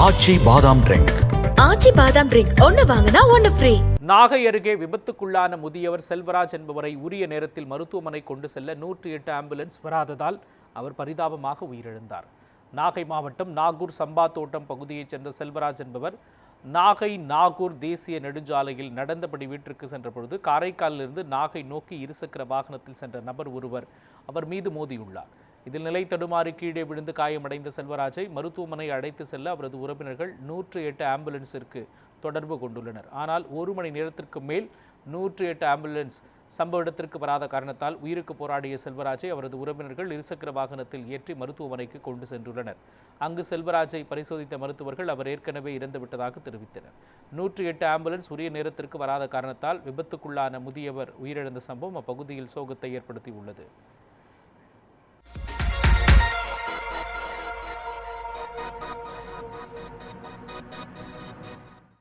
ஆச்சி பாதாம் ட்ரிங்க். ஆச்சி பாதாம் ட்ரிங்க் ஒன்னு வாங்கினா ஒன்னு ஃப்ரீ. நாகை அருகே விபத்துக்குள்ளான முதியவர் செல்வராஜ் என்பவரை உரிய நேரத்தில் மருத்துவமனை கொண்டு செல்ல 108 ஆம்புலன்ஸ் வராததால் அவர் பரிதாபமாக உயிரிழந்தார். நாகை மாவட்டம் நாகூர் சம்பா தோட்டம் பகுதியைச் சேர்ந்த செல்வராஜ் என்பவர் நாகை நாகூர் தேசிய நெடுஞ்சாலையில் நடந்தபடி வீட்டிற்கு சென்ற பொழுது காரைக்காலிலிருந்து நாகை நோக்கி இருசக்கர வாகனத்தில் சென்ற நபர் ஒருவர் அவர் மீது மோதியுள்ளார். இதில் நிலை தடுமாறி கீழே விழுந்து காயமடைந்த செல்வராஜை மருத்துவமனை அழைத்து செல்ல அவரது உறவினர்கள் 108 ஆம்புலன்ஸிற்கு தொடர்பு கொண்டுள்ளனர். ஆனால் 1 மணி நேரத்திற்கு மேல் 108 ஆம்புலன்ஸ் சம்பவ இடத்திற்கு வராத காரணத்தால் உயிருக்கு போராடிய செல்வராஜை அவரது உறவினர்கள் இருசக்கர வாகனத்தில் ஏற்றி மருத்துவமனைக்கு கொண்டு சென்றுள்ளனர். அங்கு செல்வராஜை பரிசோதித்த மருத்துவர்கள் அவர் ஏற்கனவே இறந்துவிட்டதாக தெரிவித்தனர். 108 ஆம்புலன்ஸ் உரிய நேரத்திற்கு வராத காரணத்தால் விபத்துக்குள்ளான முதியவர் உயிரிழந்த சம்பவம் அப்பகுதியில் சோகத்தை ஏற்படுத்தியுள்ளது.